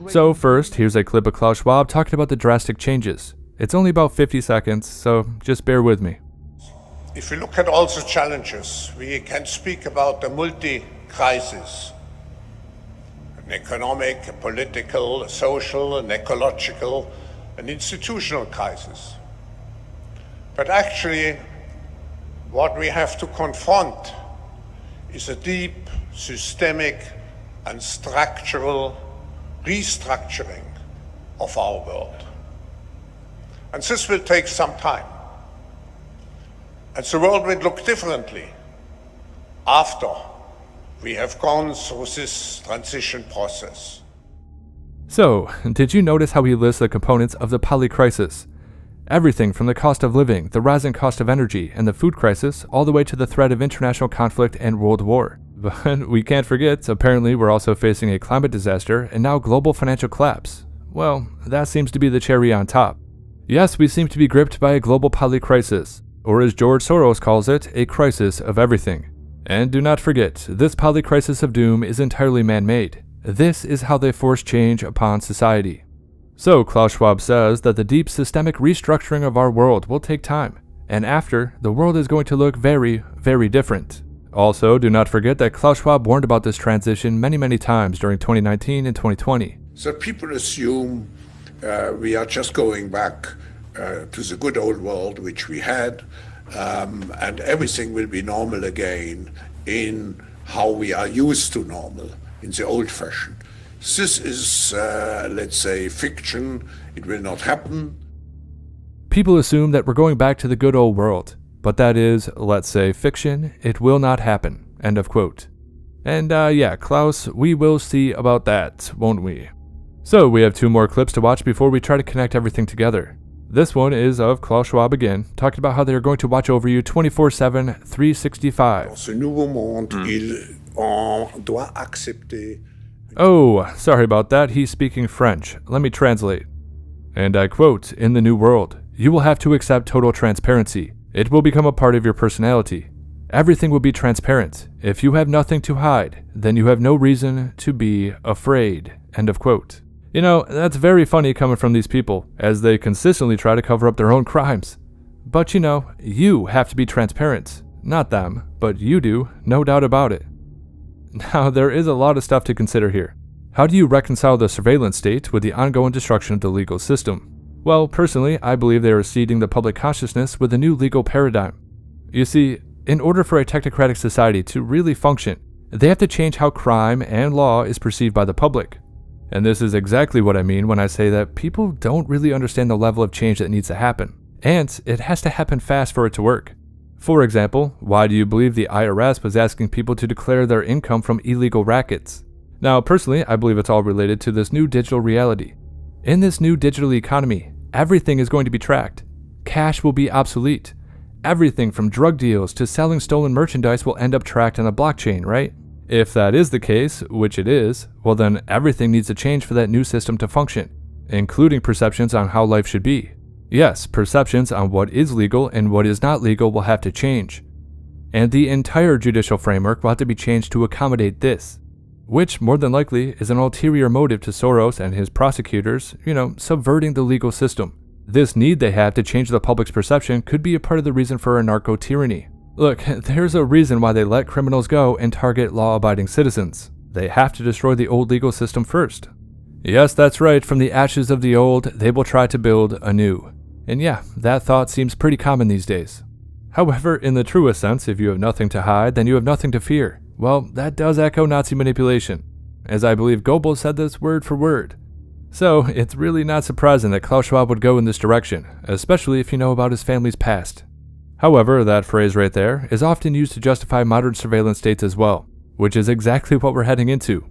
So first, here's a clip of Klaus Schwab talking about the drastic changes. It's only about 50 seconds, so just bear with me. If we look at all the challenges, we can speak about a multi-crisis. An economic, a political, a social, an ecological, an institutional crisis. But actually, what we have to confront is a deep, systemic, and structural restructuring of our world. And this will take some time. And the world will look differently after we have gone through this transition process. So, did you notice how he lists the components of the polycrisis? Everything from the cost of living, the rising cost of energy, and the food crisis, all the way to the threat of international conflict and world war. But we can't forget, apparently we're also facing a climate disaster and now global financial collapse. Well, that seems to be the cherry on top. Yes, we seem to be gripped by a global polycrisis, or as George Soros calls it, a crisis of everything. And do not forget, this polycrisis of doom is entirely man-made. This is how they force change upon society. So, Klaus Schwab says that the deep systemic restructuring of our world will take time, and after, the world is going to look very, very different. Also, do not forget that Klaus Schwab warned about this transition many times during 2019 and 2020. So people assume we are just going back to the good old world which we had, and everything will be normal again in how we are used to normal, in the old fashion. This is, let's say, fiction. It will not happen. People assume that we're going back to the good old world, but that is, let's say, fiction. It will not happen. End of quote. And yeah, Klaus, we will see about that, won't we? So we have 2 more clips to watch before we try to connect everything together. This one is of Klaus Schwab again, talking about how they are going to watch over you 24/7, 365. Dans ce nouveau monde, on doit accepter. Oh, sorry about that, he's speaking French. Let me translate. And I quote, "In the new world, you will have to accept total transparency. It will become a part of your personality. Everything will be transparent. If you have nothing to hide, then you have no reason to be afraid." End of quote. You know, that's very funny coming from these people, as they consistently try to cover up their own crimes. But you know, you have to be transparent. Not them, but you do, no doubt about it. Now, there is a lot of stuff to consider here. How do you reconcile the surveillance state with the ongoing destruction of the legal system? Well, personally, I believe they are seeding the public consciousness with a new legal paradigm. You see, in order for a technocratic society to really function, they have to change how crime and law is perceived by the public. And this is exactly what I mean when I say that people don't really understand the level of change that needs to happen. And it has to happen fast for it to work. For example, why do you believe the IRS was asking people to declare their income from illegal rackets? Now, personally, I believe it's all related to this new digital reality. In this new digital economy, everything is going to be tracked. Cash will be obsolete. Everything from drug deals to selling stolen merchandise will end up tracked on a blockchain, right? If that is the case, which it is, well then everything needs to change for that new system to function, including perceptions on how life should be. Yes, perceptions on what is legal and what is not legal will have to change. And the entire judicial framework will have to be changed to accommodate this, which more than likely is an ulterior motive to Soros and his prosecutors, subverting the legal system. This need they have to change the public's perception could be a part of the reason for a narco-tyranny. Look, there's a reason why they let criminals go and target law-abiding citizens. They have to destroy the old legal system first. Yes, that's right, from the ashes of the old, they will try to build a new. And yeah, that thought seems pretty common these days. However, in the truest sense, if you have nothing to hide, then you have nothing to fear. Well, that does echo Nazi manipulation, as I believe Goebbels said this word for word. So, it's really not surprising that Klaus Schwab would go in this direction, especially if you know about his family's past. However, that phrase right there is often used to justify modern surveillance states as well, which is exactly what we're heading into.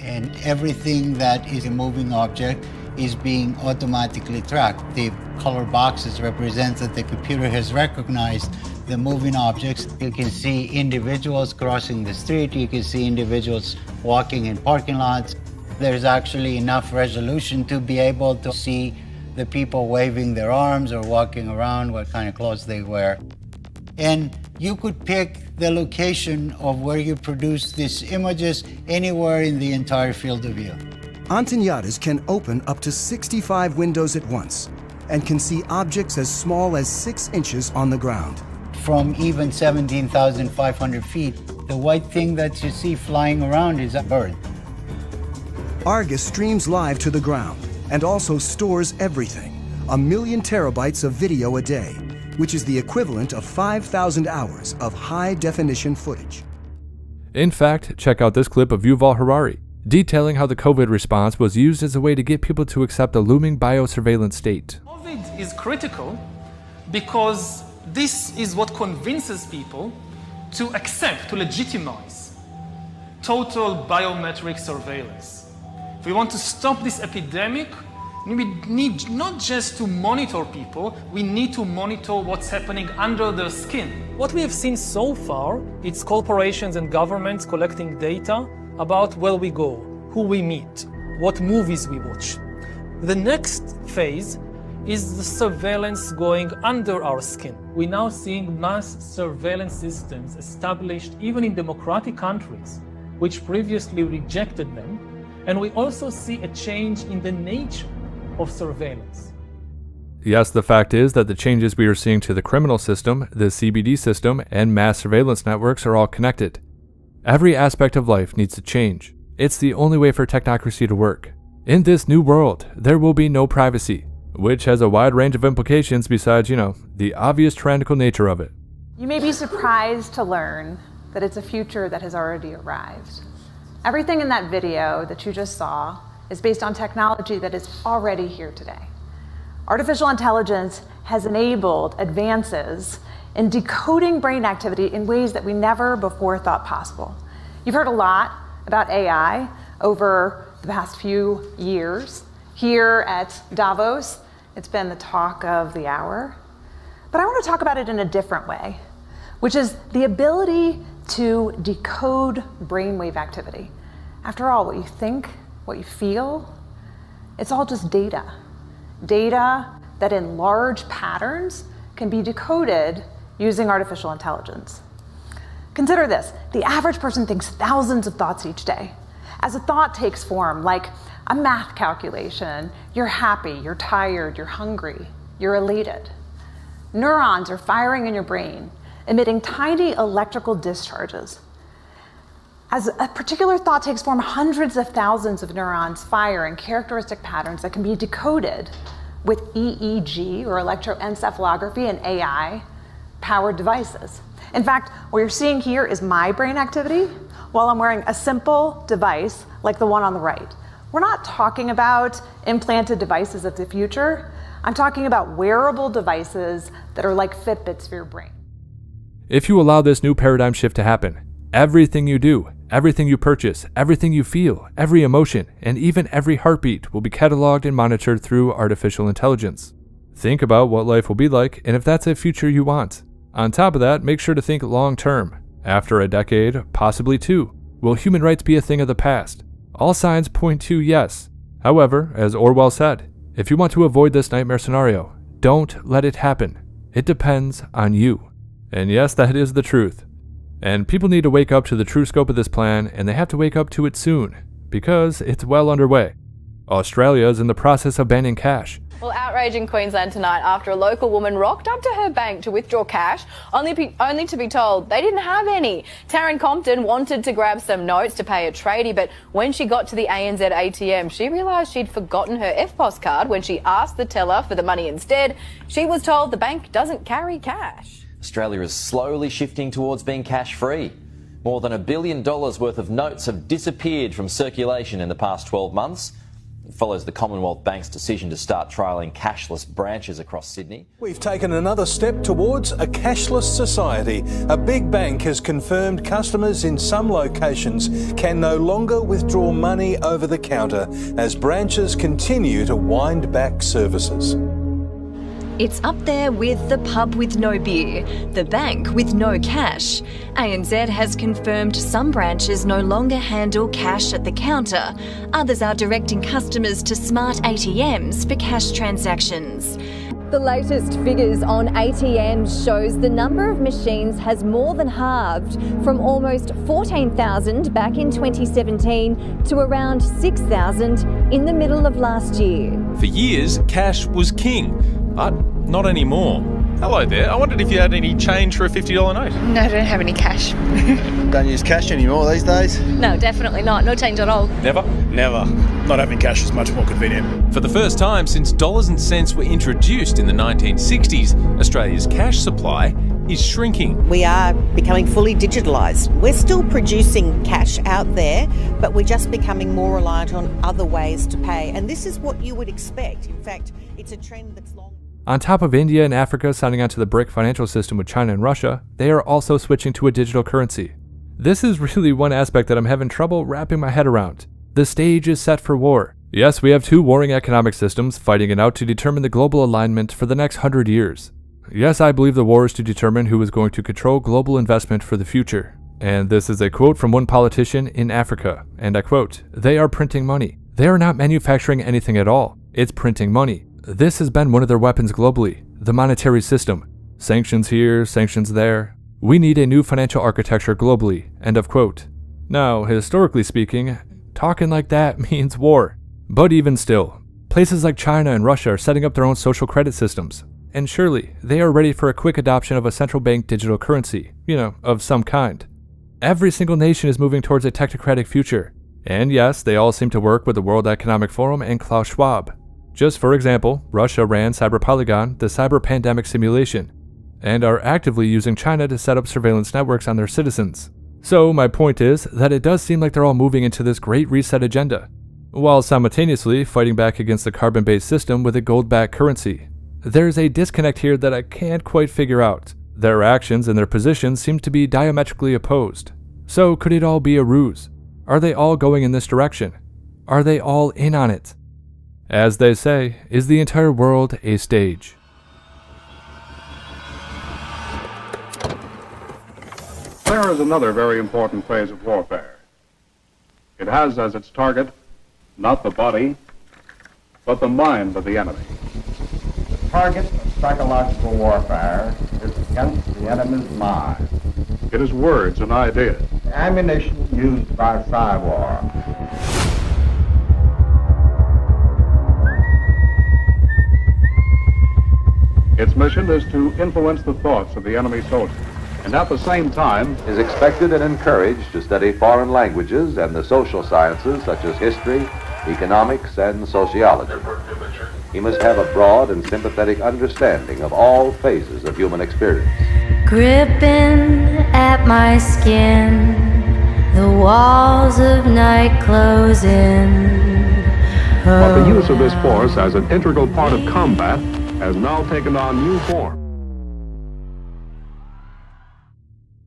And everything that is a moving object is being automatically tracked. The color boxes represent that the computer has recognized the moving objects. You can see individuals crossing the street. You can see individuals walking in parking lots. There's actually enough resolution to be able to see the people waving their arms or walking around, what kind of clothes they wear. And you could pick the location of where you produce these images anywhere in the entire field of view. Anteniadas can open up to 65 windows at once and can see objects as small as 6 inches on the ground. From even 17,500 feet, the white thing that you see flying around is a bird. Argus streams live to the ground and also stores everything, 1 million terabytes of video a day, which is the equivalent of 5,000 hours of high-definition footage. In fact, check out this clip of Yuval Harari, detailing how the COVID response was used as a way to get people to accept a looming biosurveillance state. COVID is critical because this is what convinces people to accept, to legitimize total biometric surveillance. If we want to stop this epidemic, we need not just to monitor people, we need to monitor what's happening under their skin. What we have seen so far, it's corporations and governments collecting data about where we go, who we meet, what movies we watch. The next phase is the surveillance going under our skin. We're now seeing mass surveillance systems established even in democratic countries, which previously rejected them. And we also see a change in the nature of surveillance. Yes, the fact is that the changes we are seeing to the criminal system, the CBD system, and mass surveillance networks are all connected. Every aspect of life needs to change. It's the only way for technocracy to work. In this new world, there will be no privacy, which has a wide range of implications besides, the obvious tyrannical nature of it. You may be surprised to learn that it's a future that has already arrived. Everything in that video that you just saw is based on technology that is already here today. Artificial intelligence has enabled advances in decoding brain activity in ways that we never before thought possible. You've heard a lot about AI over the past few years. Here at Davos, it's been the talk of the hour. But I want to talk about it in a different way, which is the ability to decode brainwave activity. After all, what you think, what you feel, it's all just data. Data that in large patterns can be decoded using artificial intelligence. Consider this, the average person thinks thousands of thoughts each day. As a thought takes form, like a math calculation, you're happy, you're tired, you're hungry, you're elated. Neurons are firing in your brain, emitting tiny electrical discharges. As a particular thought takes form, hundreds of thousands of neurons fire in characteristic patterns that can be decoded with EEG, or electroencephalography, and AI-powered devices. In fact, what you're seeing here is my brain activity while I'm wearing a simple device like the one on the right. We're not talking about implanted devices of the future. I'm talking about wearable devices that are like Fitbits for your brain. If you allow this new paradigm shift to happen, everything you do, everything you purchase, everything you feel, every emotion, and even every heartbeat will be cataloged and monitored through artificial intelligence. Think about what life will be like and if that's a future you want. On top of that, make sure to think long term. After a decade, possibly 2, will human rights be a thing of the past? All signs point to yes. However, as Orwell said, if you want to avoid this nightmare scenario, don't let it happen. It depends on you. And yes, that is the truth. And people need to wake up to the true scope of this plan, and they have to wake up to it soon, because it's well underway. Australia is in the process of banning cash. Well, outrage in Queensland tonight after a local woman rocked up to her bank to withdraw cash, only to be told they didn't have any. Taryn Compton wanted to grab some notes to pay a tradie, but when she got to the ANZ ATM, she realised she'd forgotten her EFTPOS card. When she asked the teller for the money instead, she was told the bank doesn't carry cash. Australia is slowly shifting towards being cash-free. More than $1 billion worth of notes have disappeared from circulation in the past 12 months. It follows the Commonwealth Bank's decision to start trialling cashless branches across Sydney. We've taken another step towards a cashless society. A big bank has confirmed customers in some locations can no longer withdraw money over the counter as branches continue to wind back services. It's up there with the pub with no beer, the bank with no cash. ANZ has confirmed some branches no longer handle cash at the counter. Others are directing customers to smart ATMs for cash transactions. The latest figures on ATMs shows the number of machines has more than halved from almost 14,000 back in 2017 to around 6,000 in the middle of last year. For years, cash was king, but not anymore. Hello there. I wondered if you had any change for a $50 note. No, I don't have any cash. Don't use cash anymore these days. No, definitely not. No change at all. Never? Never. Not having cash is much more convenient. For the first time since dollars and cents were introduced in the 1960s, Australia's cash supply is shrinking. We are becoming fully digitalised. We're still producing cash out there, but we're just becoming more reliant on other ways to pay. And this is what you would expect. In fact, it's a trend that's long. On top of India and Africa signing onto the BRIC financial system with China and Russia, they are also switching to a digital currency. This is really one aspect that I'm having trouble wrapping my head around. The stage is set for war. Yes, we have two warring economic systems fighting it out to determine the global alignment for the next 100 years. Yes, I believe the war is to determine who is going to control global investment for the future. And this is a quote from one politician in Africa, and I quote, "They are printing money. They are not manufacturing anything at all. It's printing money. This has been one of their weapons globally, the monetary system. Sanctions here, sanctions there. We need a new financial architecture globally," end of quote. Now, historically speaking, talking like that means war. But even still, places like China and Russia are setting up their own social credit systems. And surely, they are ready for a quick adoption of a central bank digital currency, of some kind. Every single nation is moving towards a technocratic future. And yes, they all seem to work with the World Economic Forum and Klaus Schwab. Just for example, Russia ran CyberPolygon, the cyber pandemic simulation, and are actively using China to set up surveillance networks on their citizens. So my point is that it does seem like they're all moving into this great reset agenda, while simultaneously fighting back against the carbon-based system with a gold-backed currency. There's a disconnect here that I can't quite figure out. Their actions and their positions seem to be diametrically opposed. So could it all be a ruse? Are they all going in this direction? Are they all in on it? As they say, is the entire world a stage? There is another very important phase of warfare. It has as its target not the body, but the mind of the enemy. The target of psychological warfare is against the enemy's mind. It is words and ideas. The ammunition used by cyber. Its mission is to influence the thoughts of the enemy soldier, and at the same time is expected and encouraged to study foreign languages and the social sciences such as history, economics, and sociology. He must have a broad and sympathetic understanding of all phases of human experience. Gripping at my skin, the walls of night close in. But the use of this force as an integral part of combat has now taken on new form.